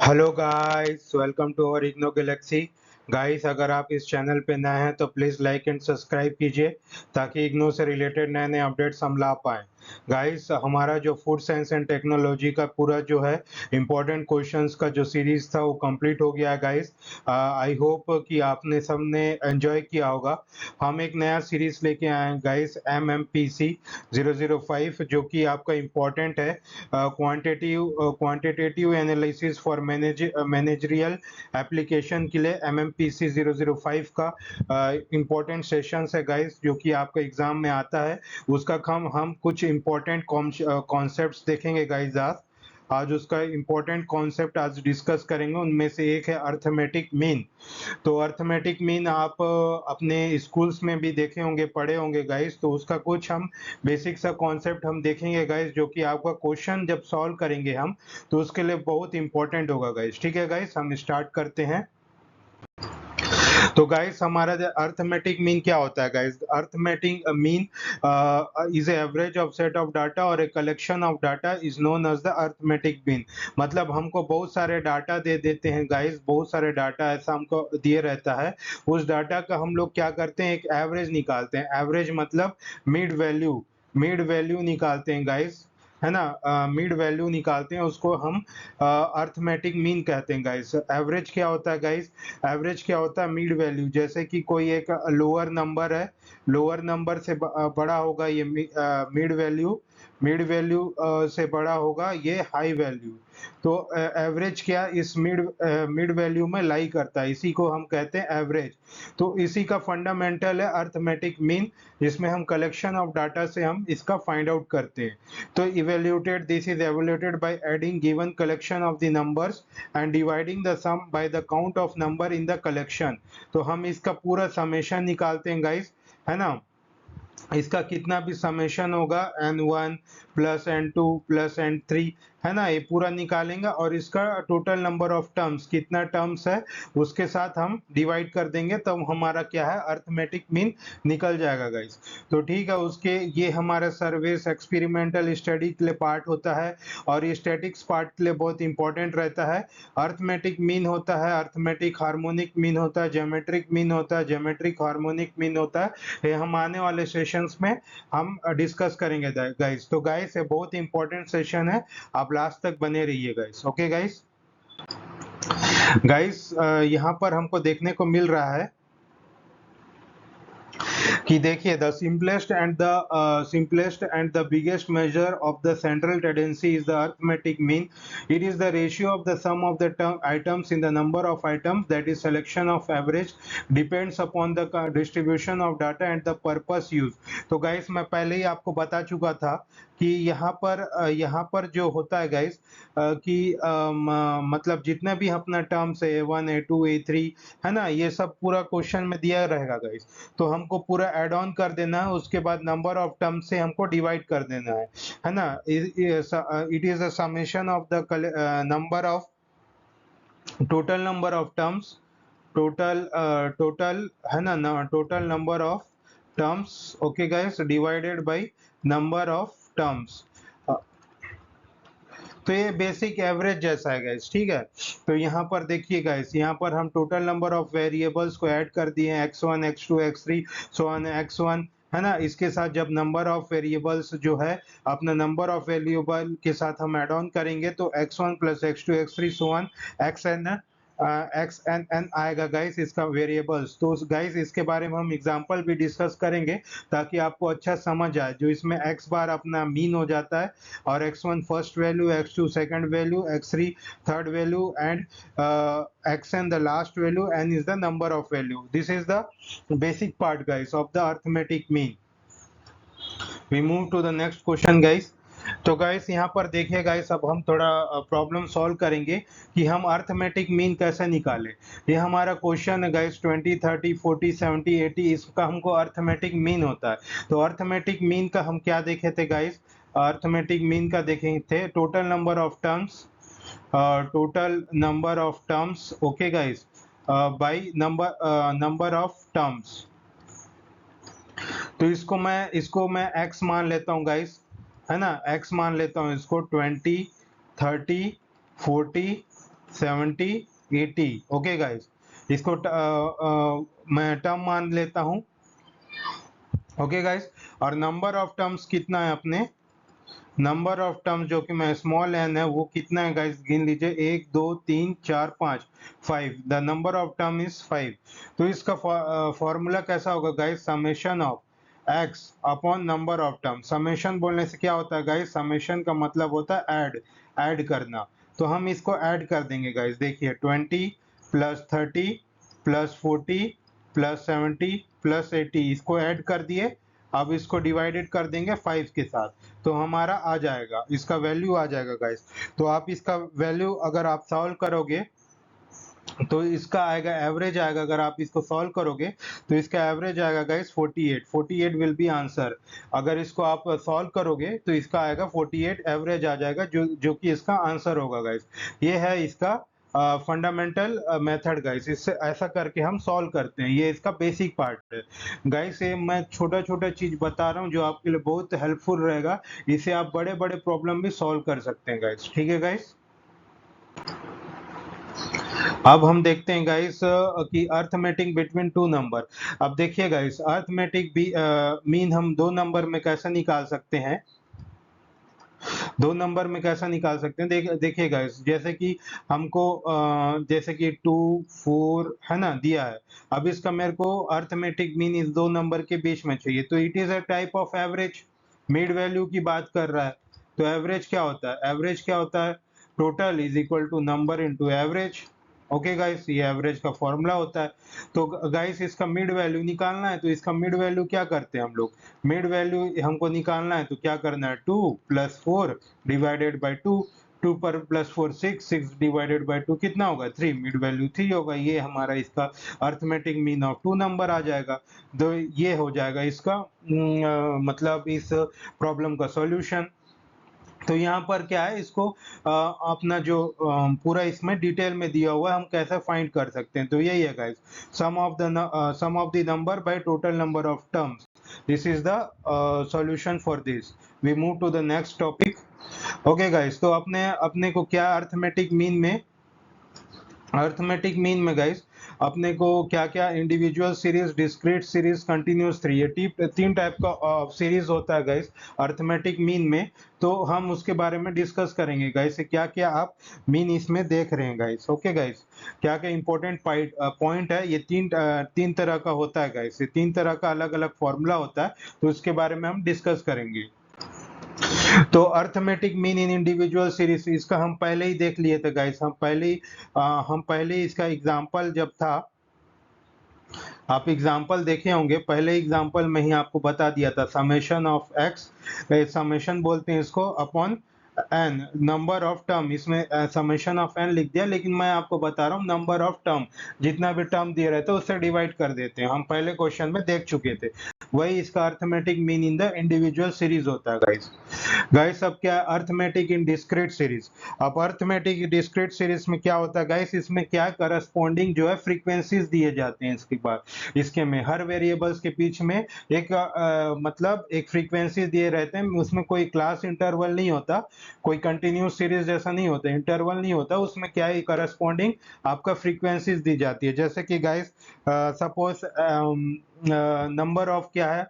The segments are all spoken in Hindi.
Hello guys, welcome to our IGNOU galaxy. Guys, अगर आप इस चैनल पे नए हैं तो प्लीज़ लाइक एंड सब्सक्राइब कीजिए ताकि इग्नो से रिलेटेड नए नए अपडेट्स हम ला पाएँ। गाइस, हमारा जो फूड साइंस एंड टेक्नोलॉजी का पूरा जो है इम्पोर्टेंट क्वेश्चंस का जो सीरीज़ था वो कंप्लीट हो गया है गाइस। आई होप कि आपने सबने एंजॉय किया होगा। हम एक नया सीरीज़ लेके आए हैं गाइस, MMPC 005, जो कि आपका इम्पोर्टेंट है। Quantitative analysis for managerial application के लिए MMPC 005 का इम्पोर्टेंट सेशंस है गाइस, जो कि आपका एग्जाम में आता है। उसका हम कुछ इम्पोर्टेंट कॉन्सेप्ट्स देखेंगे गाइस। आज उसका इम्पोर्टेंट कॉन्सेप्ट आज डिस्कस करेंगे। उनमें से एक है अर्थमेटिक मीन। तो अर्थमेटिक मीन आप अपने स्कूल्स में भी देखे होंगे, पढ़े होंगे गाइस। तो उसका कुछ हम बेसिक सा कॉन्सेप्ट हम देखेंगे गाइस, जो कि आपका क्वेश्चन जब सॉल्व करेंगे हम, तो उसके लिए बहुत इंपॉर्टेंट होगा गाइस। ठीक है गाइस, हम स्टार्ट करते हैं। तो गाइस, हमारा जो अर्थमेटिक मीन क्या होता है guys? Arithmetic mean is average of set of data और a collection of data is known as the arithmetic mean. मतलब हमको बहुत सारे डाटा दे देते हैं गाइस, बहुत सारे डाटा ऐसा हमको दिए रहता है। उस डाटा का हम लोग क्या करते हैं, एक एवरेज निकालते हैं। एवरेज मतलब मिड वैल्यू निकालते हैं गाइस, है ना। मिड वैल्यू निकालते हैं, उसको हम अर्थमेटिक मीन कहते हैं गाइस। एवरेज क्या होता है गाइस? एवरेज क्या होता है? Mid value. जैसे कि कोई एक लोअर नंबर है, लोअर नंबर से बड़ा होगा ये मिड वैल्यू से बड़ा होगा ये हाई वैल्यू। तो एवरेज क्या इस मिड वैल्यू में लाई करता है, इसी को हम कहते हैं एवरेज। तो इसी का फंडामेंटल है अर्थमेटिक मीन, जिसमें हम कलेक्शन ऑफ डाटा से हम इसका फाइंड आउट करते हैं। तो evaluated this is evaluated by adding given collection of the numbers and dividing the sum by the count of number in the collection. तो हम इसका पूरा समेशन निकालते हैं गाइस, है ना। इसका कितना भी समेशन होगा, n1 plus n2 plus n3, है ना, ये पूरा निकालेंगे और इसका टोटल नंबर ऑफ टर्म्स कितना टर्म्स है उसके साथ हम डिवाइड कर देंगे, तब हमारा क्या है, अर्थमेटिक मीन निकल जाएगा गाइस। तो ठीक है, उसके ये हमारा सर्विस एक्सपेरिमेंटल स्टडी के लिए पार्ट होता है और ये स्टैटिक्स पार्ट के लिए बहुत इंपॉर्टेंट रहता है। अर्थमेटिक मीन होता है, अर्थमेटिक हार्मोनिक मीन होता है, ज्योमेट्रिक मीन होता है, ज्योमेट्रिक हार्मोनिक मीन होता है। ये हम आने वाले सेशंस में हम डिस्कस करेंगे गाइस। तो गाइस, ये बहुत इंपॉर्टेंट सेशन है, आप लास्ट तक बने रहिए गाइस। Okay guys. गाइस, यहाँ पर हमको देखने को मिल रहा है कि देखिए, simplest and the biggest measure of the central tendency is the arithmetic mean. It is the ratio of the sum of the items in the number of items that is selection of average depends upon the distribution of data and the purpose use. तो गाइस, मैं पहले ही आपको बता चुका था कि यहाँ पर जो होता है गाइस, कि मतलब जितने भी अपना टर्म्स है, A1 A2 A3, है ना, ये सब पूरा क्वेश्चन में दिया रहेगा गाइस। तो हमको पूरा ऐड ऑन कर देना है, उसके बाद नंबर ऑफ टर्म से हमको डिवाइड कर देना है ना। It is a summation of the number of total number of terms, total है ना, total number of terms, okay guys, divided by number of terms. तो ये बेसिक एवरेज जैसा है गाइस, ठीक है। तो यहाँ पर देखिए गाइस, यहाँ पर हम टोटल नंबर ऑफ वेरिएबल्स को ऐड कर दिए हैं, x1 x2 x3 so on x1, है ना। इसके साथ जब नंबर ऑफ वेरिएबल्स जो है अपना नंबर ऑफ वेरिएबल के साथ हम ऐड ऑन करेंगे, तो x1 plus x2 x3 so on xn xnn आएगा गाइस, इसका वेरिएबल्स। तो गाइस, इसके बारे में हम एग्जांपल भी डिस्कस करेंगे ताकि आपको अच्छा समझ आए। जो इसमें x बार अपना मीन हो जाता है और x1 first value, x2 second value, x3 third value and xn the last value, n is the number of value. This is the basic part guys of the arithmetic mean. We move to the next question guys. तो गाइस, यहाँ पर देखिए गाइस, अब हम थोड़ा प्रॉब्लम सॉल्व करेंगे कि हम अर्थमेटिक मीन कैसे निकालें। ये हमारा क्वेश्चन है गाइस, 20 30 40 70 80, इसका हमको अर्थमेटिक मीन होता है। तो अर्थमेटिक मीन का हम क्या देखे थे गाइस? अर्थमेटिक मीन का देखे थे total number of terms, okay guys, by number of terms. तो इसको मैं x मान लेता हूँ गाइस, है ना, x मान लेता हूँ इसको, 20 30 40 70, 80। ओके गाइस, इसको मैं टर्म मान लेता हूं। ओके गाइस, और नंबर ऑफ टर्म्स कितना है अपने, नंबर ऑफ टर्म्स जो कि मैं स्मॉल एन है वो कितना है गाइस, गिन लीजिए, 1 2 3 4 5, 5। The number of term is 5। तो इसका फॉर्मूला कैसा होगा guys, summation of x upon number of term. Summation बोलने से क्या होता है गाइस, समेशन का मतलब होता है ऐड करना। तो हम इसको ऐड कर देंगे गाइस, देखिए 20 प्लस 30 प्लस 40 प्लस 70 प्लस 80, इसको ऐड कर दिए। अब इसको डिवाइडेड कर देंगे 5 के साथ, तो हमारा आ जाएगा, इसका वैल्यू आ जाएगा गाइस। तो आप इसका वैल्यू अगर आप सॉल्व करोगे तो इसका आएगा, एवरेज आएगा, अगर आप इसको सॉल्व करोगे तो इसका एवरेज आएगा गाइस 48। 48 will be answer. अगर इसको आप सॉल्व करोगे तो इसका आएगा 48, एवरेज आ जाएगा, जो कि इसका आंसर होगा गाइस। ये है इसका फंडामेंटल मेथड गाइस, इससे ऐसा करके हम सॉल्व करते हैं, ये इसका बेसिक पार्ट है गाइस। ये मैं छोटा छोटा चीज बता रहा हूँ जो आपके लिए बहुत हेल्पफुल रहेगा, इससे आप बड़े बड़े प्रॉब्लम भी सॉल्व कर सकते हैं गाइस। ठीक है गाइस, अब हम देखते हैं गाइस कि अर्थमेटिक बिटवीन टू नंबर। अब देखिए गाइस, अर्थमेटिक मीन हम दो नंबर में कैसे निकाल सकते हैं, दो नंबर में कैसा निकाल सकते हैं, देखिए गाइस, जैसे कि हमको जैसे कि 2 4 है ना दिया है। अब इसका मेरे को अर्थमेटिक मीन इस दो नंबर के बीच में चाहिए, तो it is a type of average, mid value की बात कर रहा है। तो एवरेज क्या होता है, एवरेज क्या होता है, total is equal to number into average. Okay guys, ये एवरेज का फॉर्मूला होता है। तो गाइस इसका मिड वैल्यू निकालना है, तो इसका मिड वैल्यू क्या करते हैं हम लोग, मिड वैल्यू हमको निकालना है तो क्या करना है, 2 प्लस 4 डिवाइडेड बाई 2, 2 पर प्लस 4 6, 6 डिवाइडेड बाई 2 कितना होगा, 3, मिड वैल्यू 3 होगा। ये हमारा इसका arithmetic mean of two number आ जाएगा। तो ये हो जाएगा इसका मतलब इस प्रॉब्लम का सॉल्यूशन। तो यहाँ पर क्या है, इसको अपना जो पूरा इसमें डिटेल में दिया हुआ है, हम कैसे फाइंड कर सकते हैं, तो यही है guys, sum of the number by total number of terms, this is the solution for this. We move to the next topic. Okay guys, तो अपने अपने को क्या अर्थमेटिक मीन में, अर्थमेटिक मीन में गाइस अपने को क्या क्या, individual series, discrete series, continuous three, ये तीन टाइप का सीरीज होता है गाइस अर्थमेटिक मीन में। तो हम उसके बारे में डिस्कस करेंगे गाइस, क्या क्या आप मीन इसमें देख रहे हैं गाइस। ओके गाइस, क्या क्या इंपॉर्टेंट पॉइंट है, ये तीन तरह का होता है गाइस, ये तीन तरह का अलग अलग फॉर्मूला होता है, तो उसके बारे में हम डिस्कस करेंगे। तो arithmetic mean in individual series, इसका हम पहले ही देख लिए थे गाइस, हम पहले इसका एग्जांपल जब था, आप एग्जांपल देखे होंगे, पहले एग्जांपल में ही आपको बता दिया था, समेशन ऑफ एक्स, समेशन बोलते हैं इसको, upon N, number of term, इसमें समेशन ऑफ एन लिख दिया, लेकिन मैं आपको बता रहा हूँ नंबर ऑफ टर्म, जितना भी टर्म दिए रहते हैं उससे डिवाइड कर देते हैं, हम पहले क्वेश्चन में देख चुके थे। वही इसका arithmetic mean in the individual series होता है गाइस। गाइस अब क्या है, अर्थमेटिक इन डिस्क्रीट सीरीज। अब अर्थमेटिक डिस्क्रीट सीरीज में क्या होता है गाइस, इसमें क्या है, करस्पॉन्डिंग जो है फ्रीक्वेंसीज दिए जाते हैं इसके बाद, इसके में हर वेरिएबल्स के बीच में एक मतलब एक फ्रीक्वेंसी दिए रहते हैं, उसमें कोई क्लास इंटरवल नहीं होता, कोई कंटिन्यूस सीरीज जैसा नहीं होता, इंटरवल नहीं होता, उसमें क्या है, करस्पॉन्डिंग आपका फ्रीक्वेंसीज दी जाती है। जैसे कि गाइस सपोज नंबर ऑफ क्या है,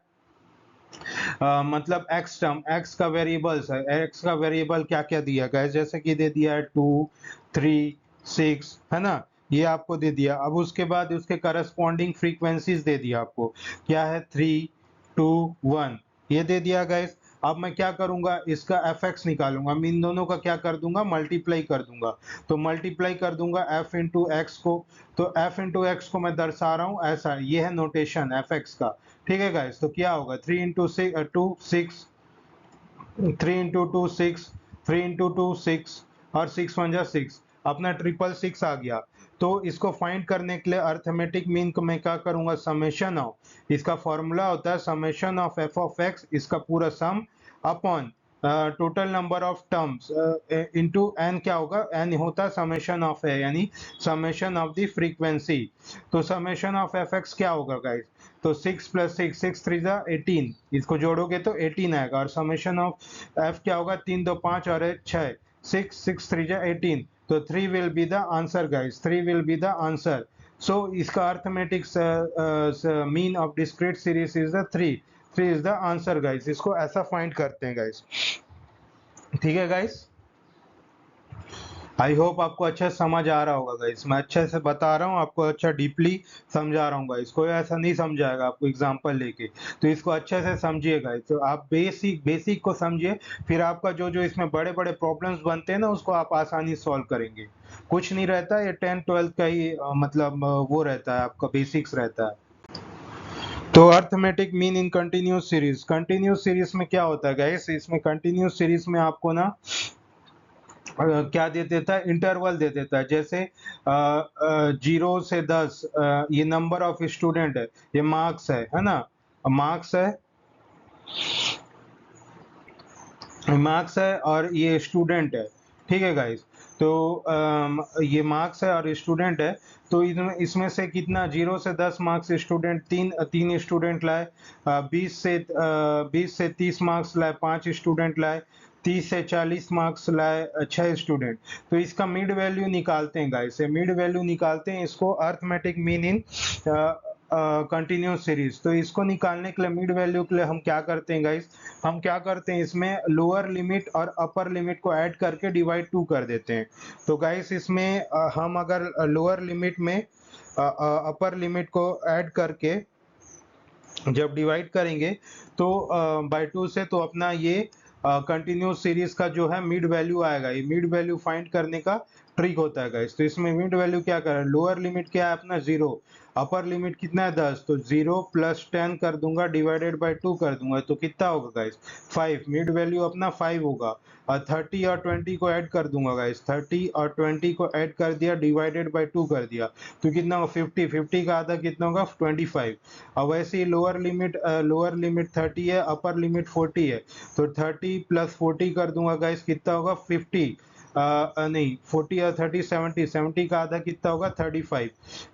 मतलब एक्स टर्म, एक्स का वेरिएबल्स है, एक्स का वेरिएबल क्या क्या दिया गया है, जैसे कि दे दिया है 2 3 6 है ना, ये आपको दे दिया। अब उसके बाद उसके करस्पॉन्डिंग फ्रीक्वेंसीज दे दिया आपको, क्या है 3 2 1, ये दे दिया गाइस। अब मैं क्या करूंगा, इसका एफ एक्स निकालूंगा, मैं इन दोनों का क्या कर दूंगा, मल्टीप्लाई कर दूंगा। तो मल्टीप्लाई कर दूंगा एफ इंटू एक्स को, तो एफ इंटू एक्स को मैं दर्शा रहा हूँ ऐसा, ये है नोटेशन एफ एक्स का। ठीक है गाइस, तो क्या होगा, 3 इंटू 2 6, 3 इंटू 2 6, 3 इंटू 2 6, और 6 1 जा 6, अपना 666 आ गया। तो इसको फाइंड करने के लिए अर्थमेटिक मीन को मैं क्या करूंगा, समेशन ऑफ, इसका फॉर्मूला होता है summation of F of X, इसका पूरा sum upon total number of terms into N, क्या होगा, एन होता है समेशन ऑफ है, यानी समेशन ऑफ द फ्रीक्वेंसी। तो समेशन ऑफ एफ एक्स क्या होगा गाइस, तो 6 प्लस 6, 6 3 जा 18, इसको जोड़ोगे तो 18 आएगा, और समेशन ऑफ एफ क्या होगा, 3 2 5 और 6, 6 6 3 जा 18, तो 3 will be the answer guys, 3 will be the answer. So इसका arithmetic mean of discrete series is the 3, 3 is the answer guys. इसको ऐसा फाइंड करते हैं गाइस, ठीक है गाइस। आई होप आपको अच्छा समझ आ रहा होगा गाइस, मैं अच्छे से बता रहा हूँ आपको, अच्छा डीपली समझा रहा हूँ गाइस, कोई ऐसा नहीं समझाएगा आपको एग्जांपल लेके, तो इसको अच्छे से समझिए गाइस। तो आप बेसिक को समझिए, फिर आपका जो जो इसमें बड़े बड़े प्रॉब्लम्स बनते हैं ना, उसको आप आसानी सॉल्व करेंगे। कुछ नहीं रहता, ये 10-12 का ही मतलब वो रहता है, आपका बेसिक्स रहता है। तो arithmetic mean in continuous series, continuous series में क्या होता है गाइस, इसमें कंटिन्यूस सीरीज में आपको ना क्या दे देता है, इंटरवल दे देता है। जैसे 0 से 10 ये नंबर ऑफ स्टूडेंट है, ये मार्क्स है ना, मार्क्स है, मार्क्स है और ये स्टूडेंट है, ठीक है गाइस। तो ये मार्क्स है और स्टूडेंट है, तो इसमें से कितना, 0 से 10 मार्क्स स्टूडेंट, तीन तीन स्टूडेंट लाए, 20 से 30 मार्क्स लाए 5 स्टूडेंट लाए, 30 से 40 मार्क्स लाए 6 स्टूडेंट। तो इसका मिड वैल्यू निकालते हैं गाइस, मिड वैल्यू निकालते हैं, इसको arithmetic mean in continuous series. तो इसको निकालने के लिए मिड वैल्यू के लिए हम क्या करते हैं गाइस, हम क्या करते हैं, इसमें लोअर लिमिट और अपर लिमिट को ऐड करके डिवाइड 2 कर देते हैं। तो गाइस इसमें हम अगर लोअर लिमिट में अपर लिमिट को ऐड करके जब डिवाइड करेंगे तो बाय 2 से, तो अपना ये कंटिन्यूस सीरीज का जो है मिड वैल्यू आएगा। ये मिड वैल्यू फाइंड करने का ट्रिक होता है गाइस। तो इसमें मिड वैल्यू क्या करें, लोअर लिमिट क्या है अपना 0, अपर लिमिट कितना है 10, तो 0 + 10 कर दूंगा, डिवाइडेड बाय 2 कर दूंगा, तो कितना होगा गाइस 5। मिड वैल्यू अपना 5 होगा। और 30 और 20 को ऐड कर दूंगा गाइस, 30 और 20 को ऐड कर दिया, डिवाइडेड बाय 2 कर दिया, तो कितना होगा 50, 50 का आधा कितना होगा 25। अब वैसे ही लोअर लिमिट 30 है, अपर लिमिट 40 है, तो 30 + 40 कर दूंगा गाइस, कितना होगा 50, नहीं 40 और 30 70, 70 का आधा कितना होगा 35।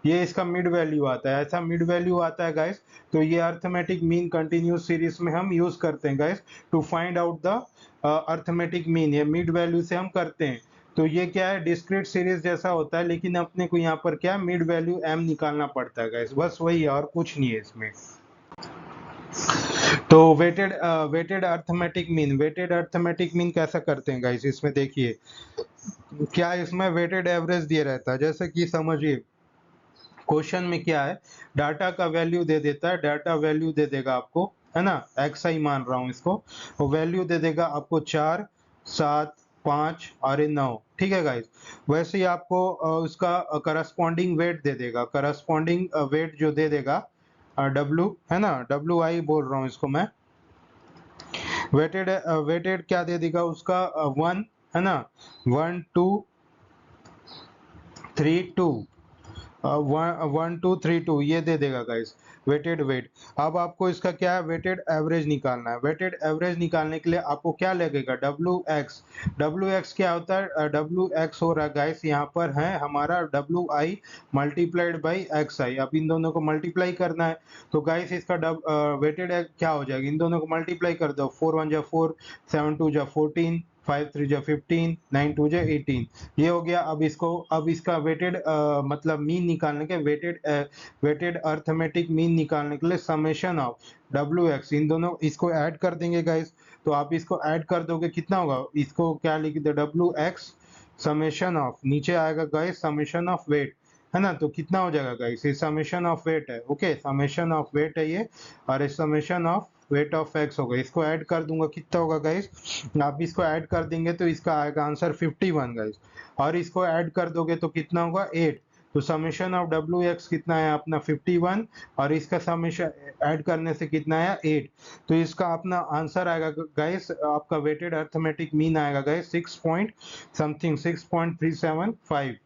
ये इसका मिड वैल्यू आता है, ऐसा मिड वैल्यू आता है गाइस। तो ये अर्थमेटिक मीन कंटिन्यूस सीरीज में हम यूज करते हैं guys, to find out the arithmetic mean, ये मिड वैल्यू से हम करते हैं। तो ये क्या है, डिस्क्रीट सीरीज जैसा होता है, लेकिन अपने को यहाँ पर क्या मिड वैल्यू m निकालना पड़ता है गाइस, बस वही है और कुछ नहीं है इसमें। तो वेटेड अर्थमेटिक मीन कैसा करते हैं गाइस, इसमें देखिए क्या इसमें वेटेड एवरेज दिया रहता है। जैसे कि समझिए क्वेश्चन में क्या है, डाटा का वैल्यू दे देता है, डाटा वैल्यू दे देगा आपको, है ना, एक्स आई मान रहा हूं इसको, वो वैल्यू दे देगा आपको 4, 7, 5 और 9, ठीक है गाइस। वैसे ही आपको उसका करस्पॉन्डिंग वेट दे देगा, करस्पॉन्डिंग वेट जो दे देगा डब्लू, है ना, डब्लू आई बोल रहा हूँ इसको मैं, वेटेड क्या दे देगा उसका 1, है ना, 1 2 3 2, 1 2 3 2 ये दे देगा गाइस वेटेड वेट। अब आपको इसका क्या है, वेटेड एवरेज निकालना है। वेटेड एवरेज निकालने के लिए आपको क्या लगेगा, डब्ल्यू एक्स। डब्ल्यू एक्स क्या होता है, डब्ल्यू एक्स हो रहा है गाइस, यहाँ पर है हमारा डब्ल्यू i multiplied by x i. अब इन दोनों को मल्टीप्लाई करना है, तो गाइस इसका वेटेड क्या हो जाएगा, इन दोनों को मल्टीप्लाई कर दो, 4 1 जा 4, 7 2 जा 14, 5 3 जा 15, 9 2 जा 18, ये हो गया। अब इसको, अब इसका वेटेड मतलब मीन निकालने के, वेटेड अर्थमेटिक मीन निकालने के लिए समेशन ऑफ डब्ल्यू एक्स, इन दोनों इसको ऐड कर देंगे गाइस। तो आप इसको ऐड कर दोगे, कितना होगा, इसको क्या लिख दो, डब्ल्यू एक्स समेशन ऑफ, नीचे आएगा गाइस समेशन ऑफ वेट, है ना, तो कितना हो जाएगा गाइस, ये समेशन ऑफ वेट है, ओके, समेशन ऑफ वेट है ये, और summation of weight of x होगा। इसको ऐड कर दूंगा, कितना होगा गाइस, आप इसको ऐड कर देंगे तो इसका आएगा आंसर 51 गाइस, और इसको ऐड कर दोगे तो कितना होगा 8। तो समेशन ऑफ डब्ल्यू एक्स कितना है अपना 51, और इसका समेशन ऐड करने से कितना आया 8। तो इसका अपना आंसर आएगा गाइस, आपका वेटेड अर्थमेटिक मीन आएगा guys 6 point something, 6.375।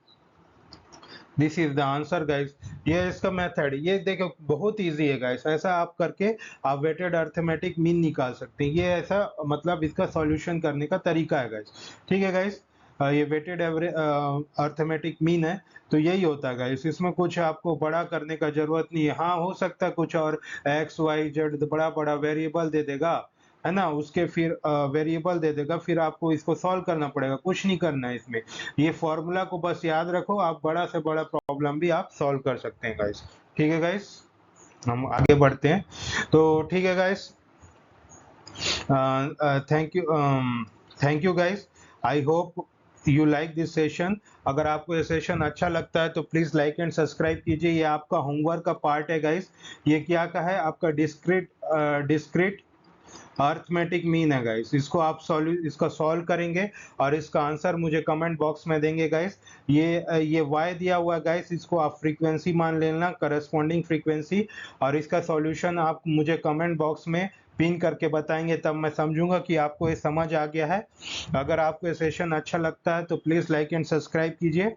This is the answer guys. ये इसका मेथड, ये देखो बहुत इजी है गाइस, ऐसा आप करके आप वेटेड अर्थमेटिक मीन निकाल सकते हैं। ये ऐसा मतलब इसका सॉल्यूशन करने का तरीका है गाइस, ठीक है गाइस। ये वेटेड एवरेज अर्थमेटिक मीन है, तो यही होता है गाइस, इसमें कुछ आपको बड़ा करने का जरूरत नहीं है। हाँ हो सकता है कुछ और एक्स वाई जेड बड़ा बड़ा वेरिएबल दे देगा, है ना, उसके फिर वेरिएबल दे देगा, फिर आपको इसको सॉल्व करना पड़ेगा, कुछ नहीं करना है इसमें। ये फॉर्मूला को बस याद रखो, आप बड़ा से बड़ा प्रॉब्लम भी आप सॉल्व कर सकते हैं गाइस। ठीक है गाइस, हम आगे बढ़ते हैं। तो ठीक है guys, thank you guys, I hope you like this session. अगर आपको ये सेशन अच्छा लगता है तो प्लीज लाइक एंड सब्सक्राइब कीजिए। ये आपका होमवर्क का पार्ट है गाइस। ये क्या का है, आपका डिस्क्रीट अर्थमेटिक मीन है गाइस। इसको आप इसका सॉल्व करेंगे और इसका आंसर मुझे कमेंट बॉक्स में देंगे गाइस। ये वाई दिया हुआ है गाइस, इसको आप फ्रीक्वेंसी मान लेना, करस्पॉन्डिंग फ्रीक्वेंसी, और इसका सॉल्यूशन आप मुझे कमेंट बॉक्स में पिन करके बताएंगे, तब मैं समझूंगा कि आपको ये समझ आ गया है। अगर आपको ये सेशन अच्छा लगता है तो प्लीज लाइक एंड सब्सक्राइब कीजिए।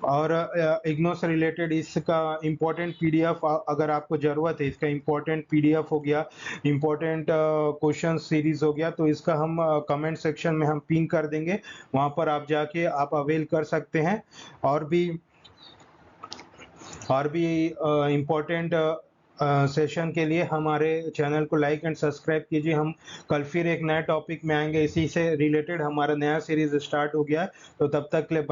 और इग्नो से रिलेटेड इसका इम्पोर्टेंट पीडीएफ अगर आपको जरूरत है, इसका इम्पोर्टेंट पीडीएफ हो गया, इम्पोर्टेंट क्वेश्चन सीरीज हो गया, तो इसका हम कमेंट सेक्शन में हम पिन कर देंगे, वहां पर आप जाके आप अवेल कर सकते हैं। और भी इम्पोर्टेंट सेशन के लिए हमारे चैनल को लाइक एंड सब्सक्राइब कीजिए। हम कल फिर एक नए टॉपिक में आएंगे, इसी से रिलेटेड हमारा नया सीरीज स्टार्ट हो गया है। तो तब तक के लिए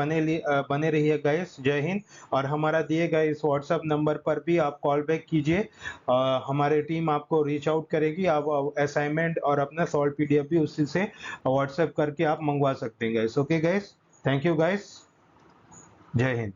बने रहिए गाइस। जय हिंद। और हमारा दिए गए इस व्हाट्सएप नंबर पर भी आप कॉल बैक कीजिए, हमारी टीम आपको रीच आउट करेगी। आप असाइनमेंट और अपना सॉल्व पीडीएफ भी उसी से व्हाट्सएप करके आप मंगवा सकते हैं guys. Okay guys, thank you guys, जय हिंद।